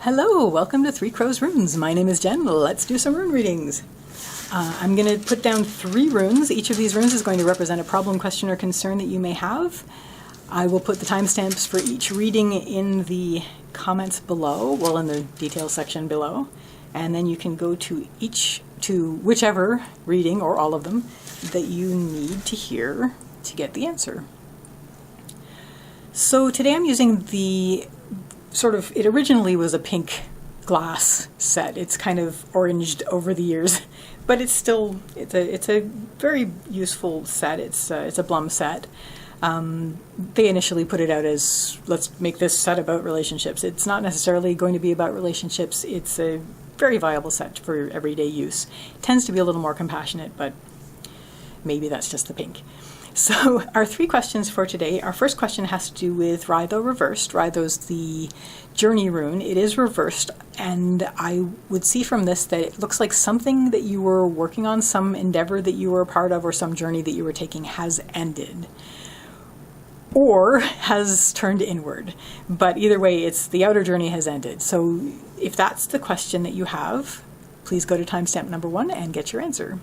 Hello, welcome to Three Crows Runes. My name is Jen. Let's do some rune readings. I'm going to put down 3 runes. Each of these runes is going to represent a problem, question, or concern that you may have. I will put the timestamps for each reading in the comments below, well, in the details section below, and then you can go to whichever reading, or all of them, that you need to hear to get the answer. So today I'm using the it originally was a pink glass set. It's kind of oranged over the years, but it's a very useful set. It's a Blum set. They initially put it out as, let's make this set about relationships. It's not necessarily going to be about relationships. It's a very viable set for everyday use. It tends to be a little more compassionate, but maybe that's just the pink. So our 3 questions for today. Our first question has to do with Rydho reversed. Rydho's the journey rune. It is reversed, and I would see from this that it looks like something that you were working on, some endeavor that you were a part of, or some journey that you were taking has ended or has turned inward. But either way, it's the outer journey has ended. So if that's the question that you have, please go to timestamp number 1 and get your answer.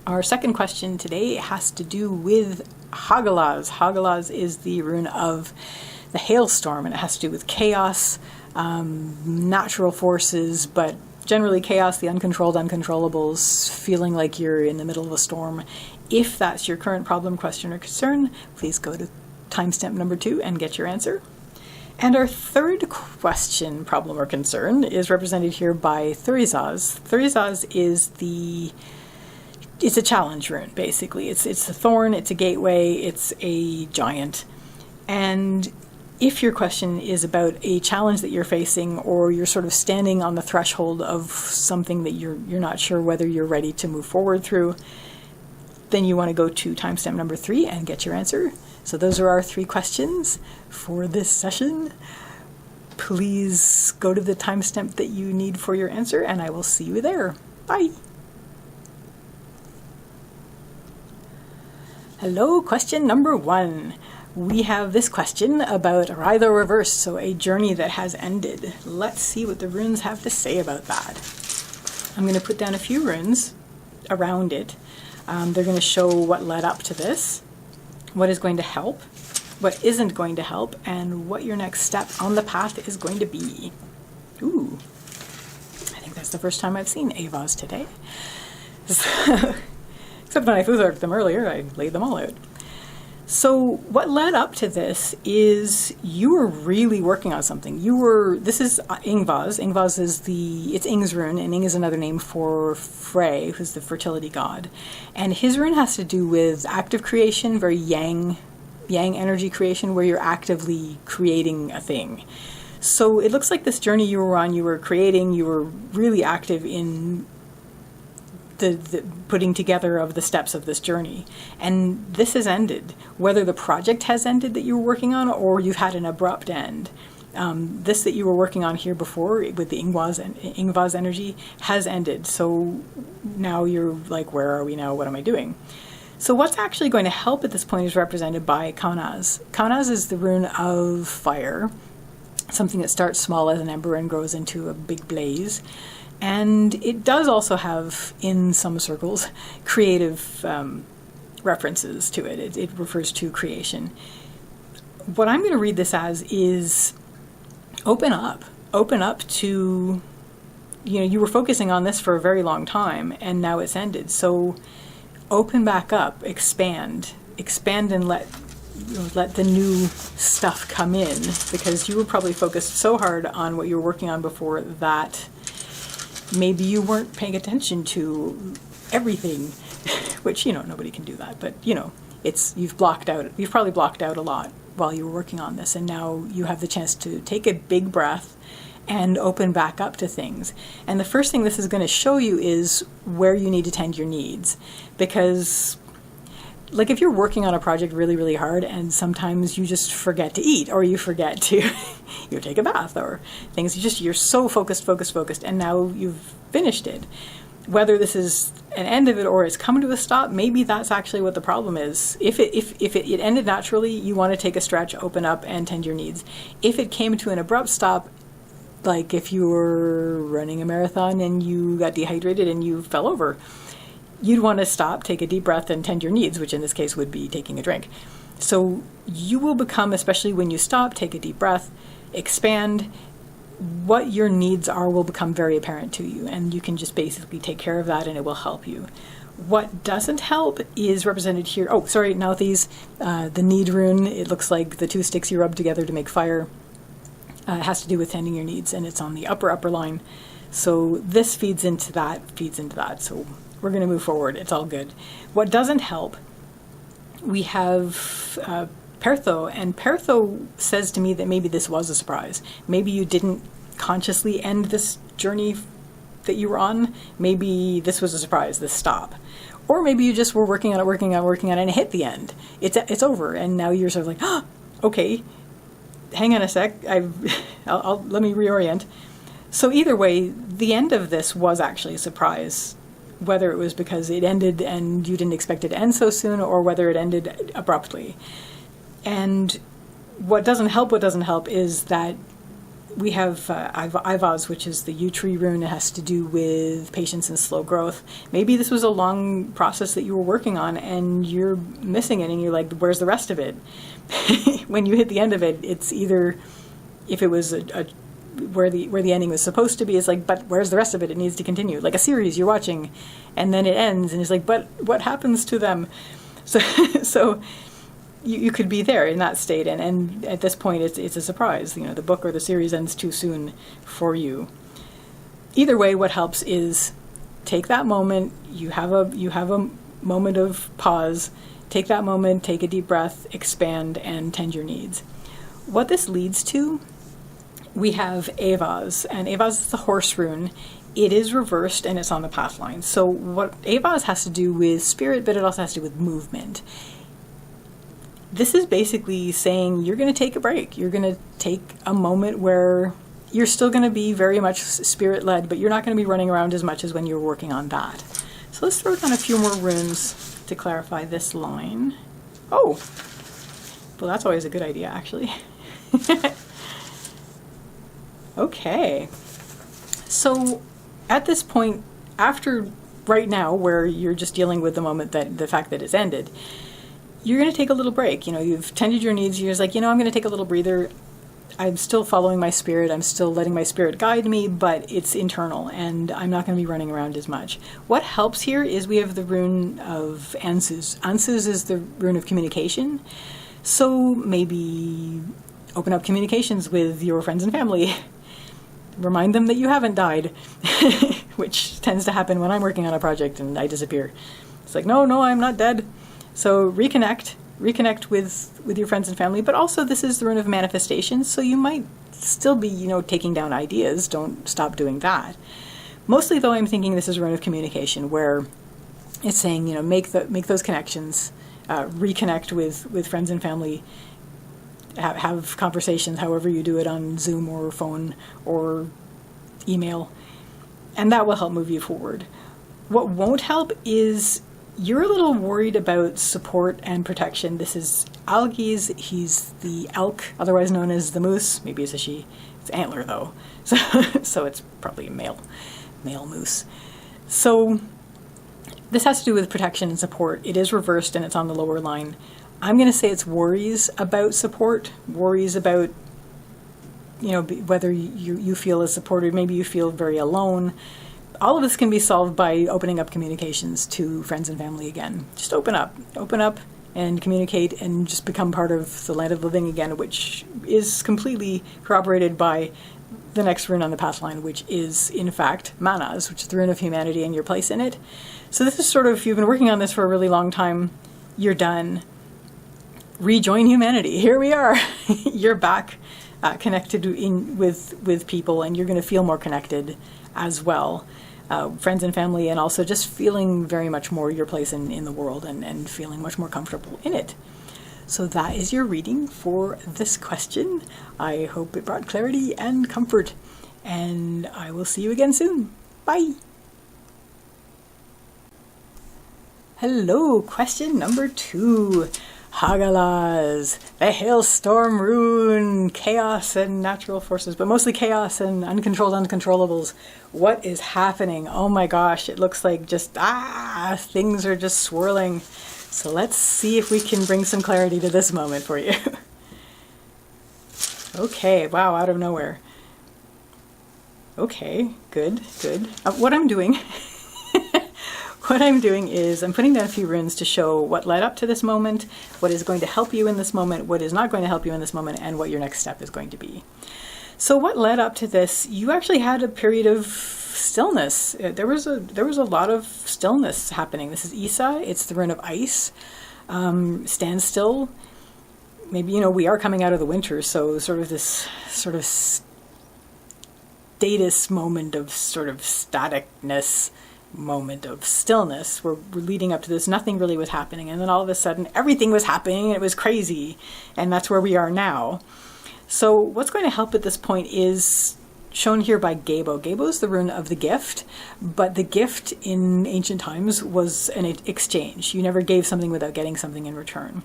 Our second question today has to do with Hagalaz. Hagalaz is the rune of the hailstorm, and it has to do with chaos, natural forces, but generally chaos, the uncontrolled uncontrollables, feeling like you're in the middle of a storm. If that's your current problem, question, or concern, please go to timestamp number 2 and get your answer. And our third question, problem, or concern, is represented here by Thurizaz. Thurizaz is it's a challenge rune, basically. It's a thorn, it's a gateway, it's a giant. And if your question is about a challenge that you're facing, or you're sort of standing on the threshold of something that you're not sure whether you're ready to move forward through, then you want to go to timestamp number 3 and get your answer. So those are our 3 questions for this session. Please go to the timestamp that you need for your answer, and I will see you there. Bye! Hello, question number 1. We have this question about Rydho reversed, so a journey that has ended. Let's see what the runes have to say about that. I'm going to put down a few runes around it. They're going to show what led up to this, what is going to help, what isn't going to help, and what your next step on the path is going to be. Ooh, I think that's the first time I've seen Avas today. Except when I food-worked them earlier, I laid them all out. So what led up to this is you were really working on something. This is Ingvaz. Ingvaz is it's Ing's rune, and Ing is another name for Frey, who's the fertility god. And his rune has to do with active creation, very yang energy creation, where you're actively creating a thing. So it looks like this journey you were on, you were creating, you were really active in the putting together of the steps of this journey. And this has ended. Whether the project has ended that you were working on, or you've had an abrupt end. This that you were working on here before with the Ingvaz energy has ended. So now you're like, where are we now? What am I doing? So what's actually going to help at this point is represented by Kaunaz. Kaunaz is the rune of fire, something that starts small as an ember and grows into a big blaze. And it does also have, in some circles, creative references to it. It refers to creation. What I'm going to read this as is open up. Open up to, you were focusing on this for a very long time, and now it's ended. So open back up, expand and let the new stuff come in, because you were probably focused so hard on what you were working on before that maybe you weren't paying attention to everything, which, nobody can do that, but, you've probably blocked out a lot while you were working on this, and now you have the chance to take a big breath and open back up to things. And the first thing this is going to show you is where you need to tend your needs, because like if you're working on a project really, really hard and sometimes you just forget to eat, or you forget to take a bath, or things, you're so focused, and now you've finished it. Whether this is an end of it or it's come to a stop, maybe that's actually what the problem is. If it ended naturally, you want to take a stretch, open up, and tend your needs. If it came to an abrupt stop, Like if you were running a marathon and you got dehydrated and you fell over, you'd want to stop, take a deep breath, and tend your needs, which in this case would be taking a drink. So you will become, especially when you stop, take a deep breath, expand, what your needs are will become very apparent to you, and you can just basically take care of that and it will help you. What doesn't help is represented here. Oh, sorry, now these, the need rune, it looks like the two sticks you rub together to make fire. It has to do with tending your needs, and it's on the upper line. So this feeds into that. So we're going to move forward. It's all good. What doesn't help, we have Pertho, and Pertho says to me that maybe this was a surprise. Maybe you didn't consciously end this journey that you were on. Maybe this was a surprise, this stop. Or maybe you just were working on it, and it hit the end. It's over, and now you're sort of like, oh, okay, hang on a sec, let me reorient. So either way, the end of this was actually a surprise, whether it was because it ended and you didn't expect it to end so soon, or whether it ended abruptly. And what doesn't help is that we have Ivaz, which is the yew tree rune. It has to do with patience and slow growth. Maybe this was a long process that you were working on and you're missing it and you're like, where's the rest of it? When you hit the end of it, it's either, if it was where the ending was supposed to be, it's like, but where's the rest of it? It needs to continue. Like a series you're watching and then it ends and it's like, but what happens to them? So you could be there in that state, and at this point it's a surprise. The book or the series ends too soon for you. Either way, what helps is take that moment. You have a moment of pause. Take that moment, take a deep breath, expand, and tend your needs. What this leads to, we have Avaz, and Avaz is the horse rune. It is reversed and it's on the path line. So what Avaz has to do with spirit, but it also has to do with movement. This is basically saying you're going to take a break. You're going to take a moment where you're still going to be very much spirit-led, but you're not going to be running around as much as when you're working on that. So let's throw down a few more runes to clarify this line. Oh, well, that's always a good idea, actually. Okay. So at this point, after right now, where you're just dealing with the moment, that the fact that it's ended, you're going to take a little break. You've tended your needs. You're just like, I'm going to take a little breather. I'm still following my spirit. I'm still letting my spirit guide me, but it's internal, and I'm not going to be running around as much. What helps here is we have the rune of Ansuz. Ansuz is the rune of communication. So maybe open up communications with your friends and family. Remind them that you haven't died, which tends to happen when I'm working on a project and I disappear. It's like, no, I'm not dead. So reconnect with your friends and family, but also this is the rune of manifestation, so you might still be, taking down ideas. Don't stop doing that. Mostly though, I'm thinking this is a rune of communication, where it's saying, make those connections, reconnect with friends and family, have conversations, however you do it, on Zoom or phone or email, and that will help move you forward. What won't help is you're a little worried about support and protection. This is Algiz. He's the elk, otherwise known as the moose. Maybe it's a she. It's antler, though. So it's probably a male moose. So this has to do with protection and support. It is reversed and it's on the lower line. I'm going to say it's worries about support, worries about, whether you feel as supported. Maybe you feel very alone. All of this can be solved by opening up communications to friends and family again. Just open up and communicate and just become part of the land of the living again, which is completely corroborated by the next rune on the path line, which is, in fact, Manaz, which is the rune of humanity and your place in it. So this is sort of, you've been working on this for a really long time, you're done. Rejoin humanity. Here we are. You're back, connected with people, and you're going to feel more connected as well. Friends and family, and also just feeling very much more your place in the world and feeling much more comfortable in it. So that is your reading for this question. I hope it brought clarity and comfort, and I will see you again soon. Bye. Hello, question number 2. Hagalas, the hailstorm rune, chaos and natural forces, but mostly chaos and uncontrolled uncontrollables. What is happening? Oh my gosh, it looks like just, things are just swirling. So let's see if we can bring some clarity to this moment for you. Okay, wow, out of nowhere. Okay, good, good. What I'm doing is I'm putting down a few runes to show what led up to this moment, what is going to help you in this moment, what is not going to help you in this moment, and what your next step is going to be. So what led up to this? You actually had a period of stillness. There was a lot of stillness happening. This is Isa. It's the rune of ice. Stand still. Maybe, we are coming out of the winter, so sort of this sort of status moment of sort of staticness, moment of stillness. We're leading up to this. Nothing really was happening. And then all of a sudden, everything was happening, and it was crazy. And that's where we are now. So what's going to help at this point is shown here by Gabo. Gabo is the rune of the gift, but the gift in ancient times was an exchange. You never gave something without getting something in return.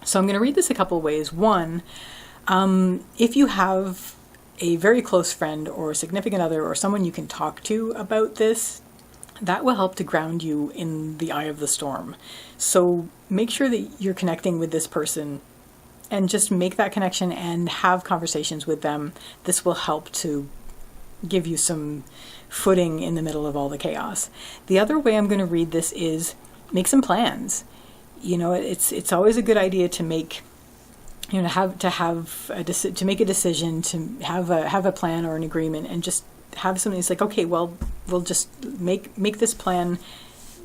So I'm going to read this a couple of ways. One, if you have a very close friend or significant other or someone you can talk to about this, that will help to ground you in the eye of the storm. So make sure that you're connecting with this person and just make that connection and have conversations with them. This will help to give you some footing in the middle of all the chaos. The other way I'm going to read this is make some plans. It's always a good idea to make, to make a decision, to have a plan or an agreement, and just have something that's like, okay, well, we'll just make this plan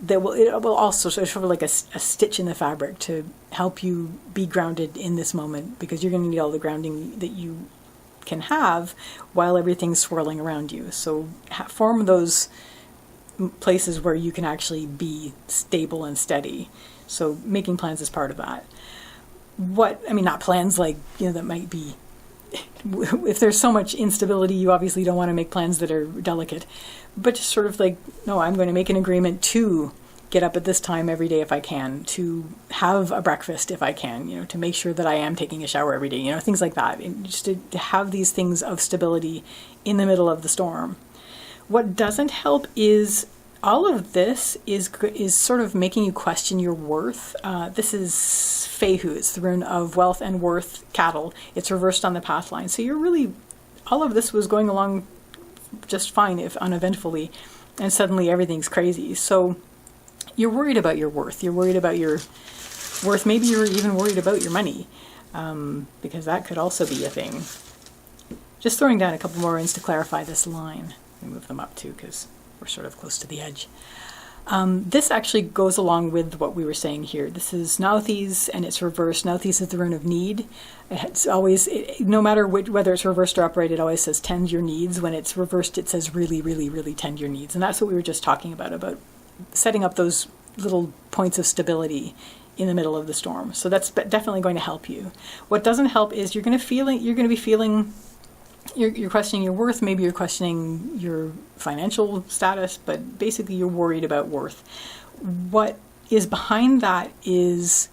that it will also sort of like a stitch in the fabric to help you be grounded in this moment, because you're going to need all the grounding that you can have while everything's swirling around you. So form those places where you can actually be stable and steady. So making plans is part of that. Not plans like, that might be, if there's so much instability, you obviously don't want to make plans that are delicate, but just sort of like, no, I'm going to make an agreement to get up at this time every day if I can, to have a breakfast if I can, to make sure that I am taking a shower every day, things like that. And just to have these things of stability in the middle of the storm. What doesn't help is all of this is sort of making you question your worth. This is Fehu. It's the rune of wealth and worth, cattle. It's reversed on the path line. So all of this was going along just fine, if uneventfully, and suddenly everything's crazy. So you're worried about your worth. You're worried about your worth. Maybe you're even worried about your money, because that could also be a thing. Just throwing down a couple more runes to clarify this line. Let me move them up too, because we're sort of close to the edge. This actually goes along with what we were saying here. This is Nauthiz, and it's reversed. Nauthiz is the rune of need. It's always, no matter whether it's reversed or upright, it always says tend your needs. When it's reversed, it says really, really, really tend your needs. And that's what we were just talking about setting up those little points of stability in the middle of the storm. So that's definitely going to help you. What doesn't help is you're going to be feeling. You're questioning your worth, maybe you're questioning your financial status, but basically you're worried about worth. What is behind that is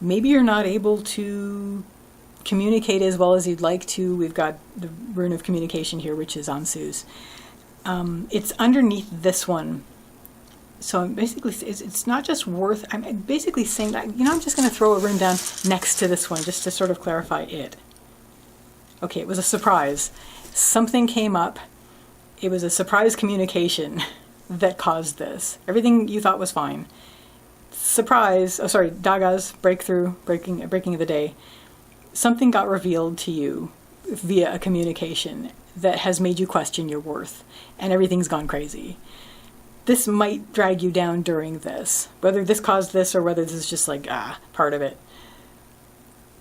maybe you're not able to communicate as well as you'd like to. We've got the rune of communication here, which is Ansu's. It's underneath this one. So basically, it's not just worth. I'm basically saying that, I'm just going to throw a rune down next to this one just to sort of clarify it. Okay, it was a surprise. Something came up. It was a surprise communication that caused this. Everything you thought was fine. Surprise. Daga's breaking of the day. Something got revealed to you via a communication that has made you question your worth, and everything's gone crazy. This might drag you down during this. Whether this caused this or whether this is just like, part of it.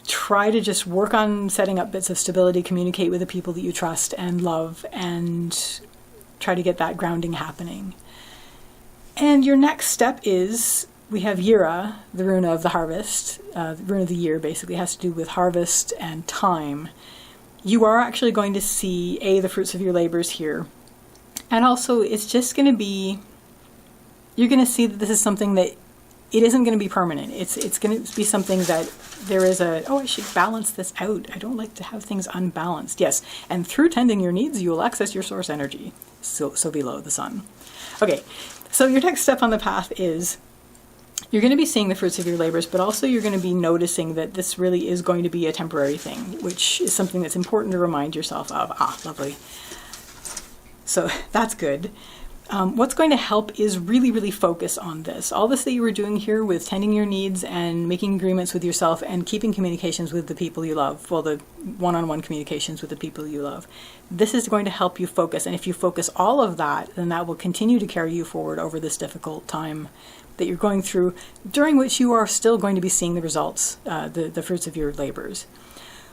Try to just work on setting up bits of stability, communicate with the people that you trust and love, and try to get that grounding happening. And your next step is, we have Yira, the rune of the harvest. The rune of the year basically has to do with harvest and time. You are actually going to see, the fruits of your labors here. And also, it's just going to be, you're going to see that this is something that it isn't going to be permanent. It's going to be something that there is I should balance this out. I don't like to have things unbalanced. Yes, and through tending your needs, you will access your source energy, so below the sun. Okay, so your next step on the path is you're going to be seeing the fruits of your labors, but also you're going to be noticing that this really is going to be a temporary thing, which is something that's important to remind yourself of. Lovely. So that's good. What's going to help is really, really focus on this. All this that you were doing here with tending your needs and making agreements with yourself and keeping communications with the people you love, well, the one-on-one communications with the people you love, this is going to help you focus. And if you focus all of that, then that will continue to carry you forward over this difficult time that you're going through, during which you are still going to be seeing the results, the fruits of your labors.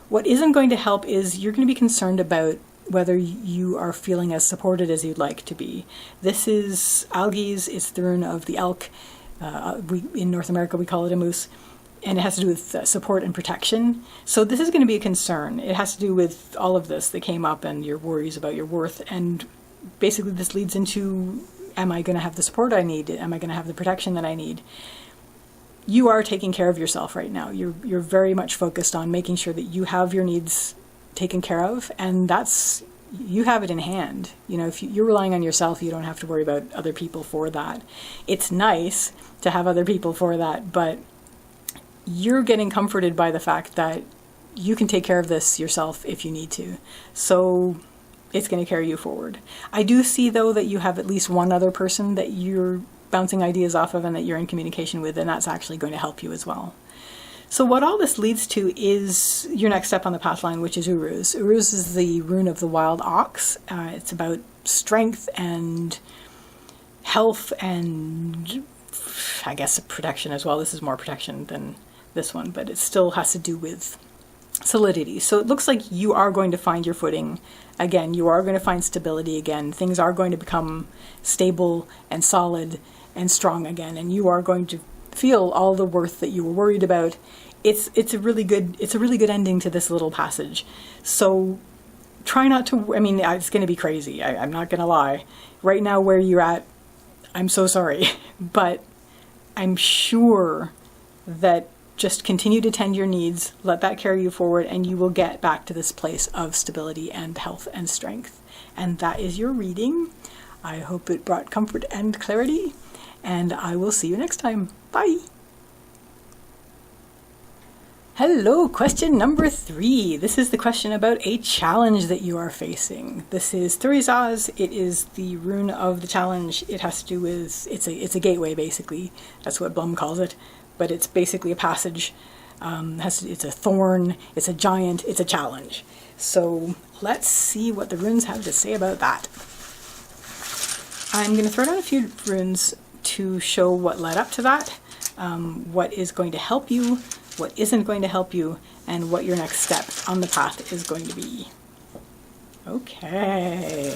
What isn't going to help is you're going to be concerned about whether you are feeling as supported as you'd like to be. This is Algi's, it's the rune of the elk. In North America we call it a moose, and it has to do with support and protection. So this is going to be a concern. It has to do with all of this that came up and your worries about your worth, and basically this leads into, am I going to have the support I need? Am I going to have the protection that I need? You are taking care of yourself right now. You're very much focused on making sure that you have your needs taken care of, and you have it in hand. You know, if you're relying on yourself, you don't have to worry about other people for that. It's nice to have other people for that, but you're getting comforted by the fact that you can take care of this yourself if you need to. So it's going to carry you forward. I do see, though, that you have at least one other person that you're bouncing ideas off of and that you're in communication with, and that's actually going to help you as well. So what all this leads to is your next step on the path line, which is Uruz. Uruz is the rune of the wild ox. It's about strength and health and, I guess, protection as well. This is more protection than this one, but it still has to do with solidity. So it looks like you are going to find your footing again. You are going to find stability again. Things are going to become stable and solid and strong again, and you are going to feel all the worth that you were worried about. It's a really good ending to this little passage. So try not to, I mean, it's going to be crazy. I'm not going to lie. Right now where you're at, I'm so sorry, but I'm sure that just continue to tend your needs, let that carry you forward, and you will get back to this place of stability and health and strength. And that is your reading. I hope it brought comfort and clarity, and I will see you next time. Bye. Hello, question number 3. This is the question about a challenge that you are facing. This is Thurizaz. It is the rune of the challenge. It has to do with, it's a gateway, basically. That's what Blum calls it. But it's basically a passage. It's a thorn, it's a giant, it's a challenge. So let's see what the runes have to say about that. I'm going to throw down a few runes to show what led up to that, what is going to help you, what isn't going to help you, and what your next step on the path is going to be. Okay.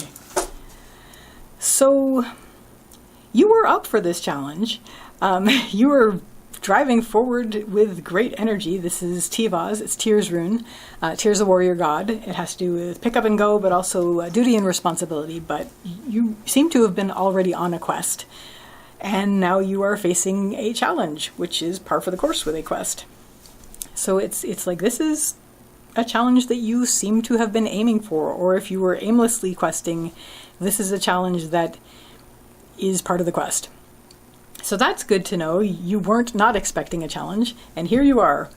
So you were up for this challenge. You were driving forward with great energy. This is Tivaz, it's Tyr's rune. Tyr's a warrior god. It has to do with pick up and go, but also duty and responsibility. But you seem to have been already on a quest. And now you are facing a challenge, which is par for the course with a quest. So it's like, this is a challenge that you seem to have been aiming for, or if you were aimlessly questing, this is a challenge that is part of the quest. So that's good to know. You weren't not expecting a challenge, and here you are.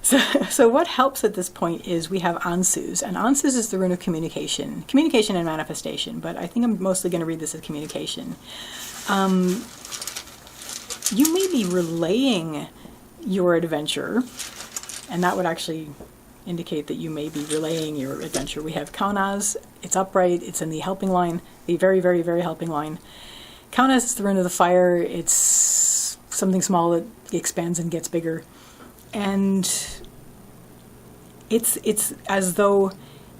So what helps at this point is we have Ansuz, and Ansuz is the rune of communication and manifestation, but I think I'm mostly going to read this as communication. You may be relaying your adventure, and that would actually indicate that you may be relaying your adventure. We have Kaunaz, it's upright, it's in the helping line, the very, very, very helping line. Kaunaz is the rune of the fire, it's something small that expands and gets bigger. And it's as though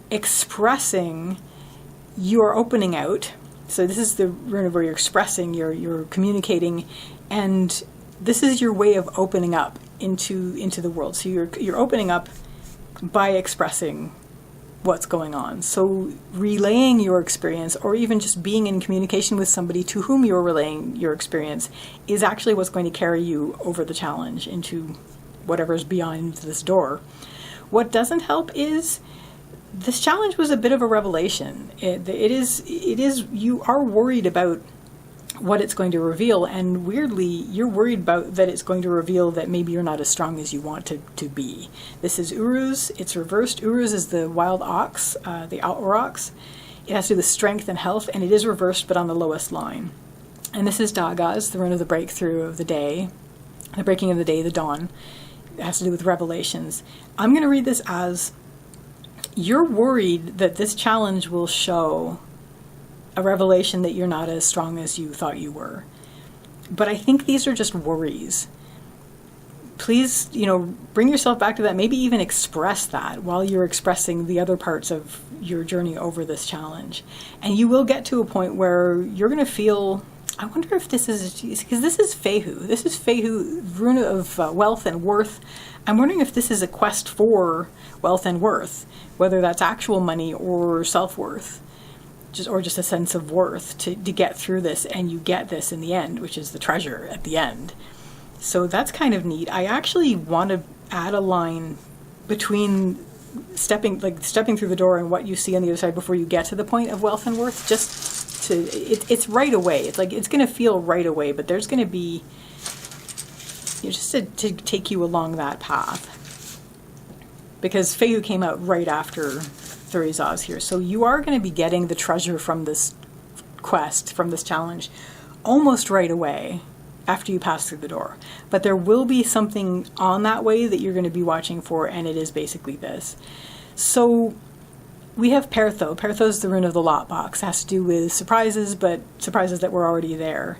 expressing, you're opening out. So this is the rune of where you're expressing, you're communicating, and this is your way of opening up into the world. So you're opening up by expressing what's going on. So relaying your experience, or even just being in communication with somebody to whom you're relaying your experience, is actually what's going to carry you over the challenge into whatever's beyond this door. What doesn't help is this challenge was a bit of a revelation. It is, you are worried about what it's going to reveal, and weirdly, you're worried about that it's going to reveal that maybe you're not as strong as you want to be. This is Uruz, it's reversed. Uruz is the wild ox, the aurochs. It has to do with strength and health, and it is reversed, but on the lowest line. And this is Dagaz, the rune of the breakthrough of the day, the breaking of the day, the dawn. It has to do with revelations. I'm going to read this as, you're worried that this challenge will show a revelation that you're not as strong as you thought you were. But I think these are just worries. Please, bring yourself back to that. Maybe even express that while you're expressing the other parts of your journey over this challenge. And you will get to a point where you're going to feel, I wonder if this is, because this is Fehu. This is Fehu, rune of wealth and worth. I'm wondering if this is a quest for wealth and worth, whether that's actual money or self-worth. Just a sense of worth to get through this, and you get this in the end, which is the treasure at the end. So that's kind of neat. I actually want to add a line between stepping through the door and what you see on the other side before you get to the point of wealth and worth. It's right away. It's like, it's going to feel right away, but there's going to be, just to take you along that path. Because Fehu came out right after Thurizaz here. So you are going to be getting the treasure from this quest, from this challenge, almost right away after you pass through the door. But there will be something on that way that you're going to be watching for, and it is basically this. So we have Pertho. Pertho is the rune of the lot box. It has to do with surprises, but surprises that were already there.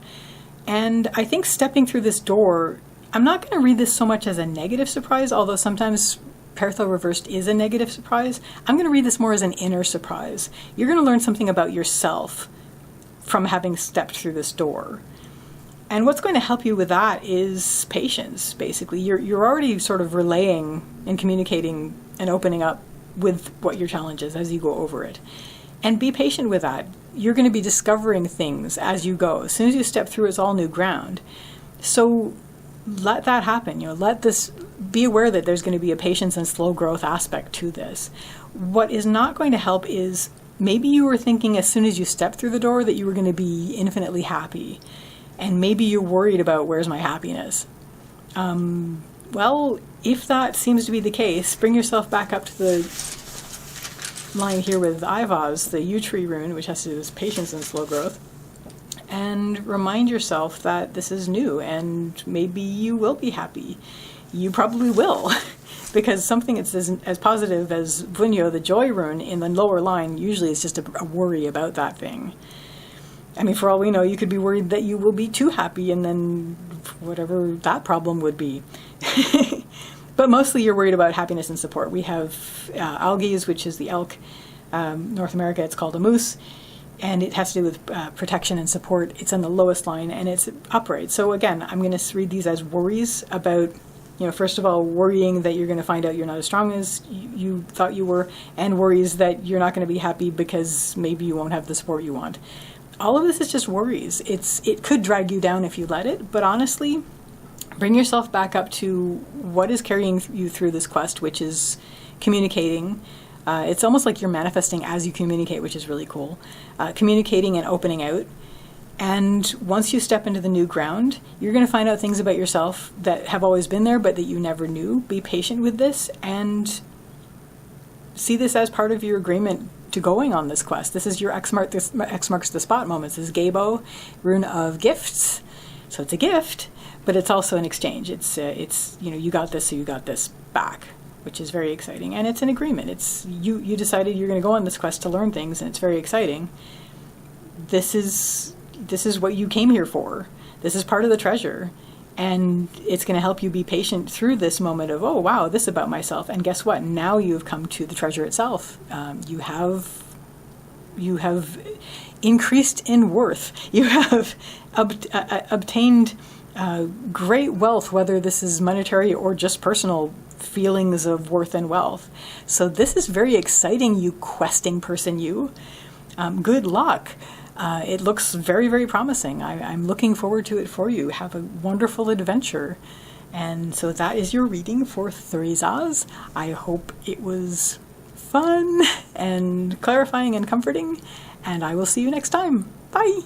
And I think stepping through this door, I'm not going to read this so much as a negative surprise, although sometimes Pertho reversed is a negative surprise. I'm going to read this more as an inner surprise. You're going to learn something about yourself from having stepped through this door. And what's going to help you with that is patience, basically. You're already sort of relaying and communicating and opening up with what your challenge is as you go over it. And be patient with that. You're going to be discovering things as you go. As soon as you step through, it's all new ground. So let that happen. Let this, be aware that there's going to be a patience and slow growth aspect to this. What is not going to help is maybe you were thinking as soon as you stepped through the door that you were going to be infinitely happy. And maybe you're worried about, where's my happiness? Well, if that seems to be the case, bring yourself back up to the line here with Ivaz, the yew tree rune, which has to do with patience and slow growth. And remind yourself that this is new, and maybe you will be happy. You probably will, because something that's as positive as Vunyo, the joy rune, in the lower line, usually is just a worry about that thing. I mean, for all we know, you could be worried that you will be too happy, and then whatever that problem would be. But mostly you're worried about happiness and support. We have algaes, which is the elk. North America, it's called a moose. And it has to do with protection and support. It's on the lowest line, and it's upright. So again, I'm going to read these as worries about, first of all, worrying that you're going to find out you're not as strong as you thought you were, and worries that you're not going to be happy because maybe you won't have the support you want. All of this is just worries. It could drag you down if you let it, but honestly, bring yourself back up to what is carrying you through this quest, which is communicating. It's almost like you're manifesting as you communicate, which is really cool. Communicating and opening out. And once you step into the new ground, you're going to find out things about yourself that have always been there, but that you never knew. Be patient with this and see this as part of your agreement to going on this quest. This is your X marks the spot moments. This is Gabo, rune of gifts. So it's a gift, but it's also an exchange. It's you got this, so you got this back, which is very exciting. And it's an agreement. It's you decided you're going to go on this quest to learn things, and it's very exciting. This is what you came here for. This is part of the treasure. And it's going to help you be patient through this moment of, oh, wow, this about myself. And guess what? Now you've come to the treasure itself. You have increased in worth. You have obtained great wealth, whether this is monetary or just personal feelings of worth and wealth. So this is very exciting, you questing person, you. Good luck. It looks very, very promising. I'm looking forward to it for you. Have a wonderful adventure. And so that is your reading for Thrizaz. I hope it was fun and clarifying and comforting, and I will see you next time. Bye!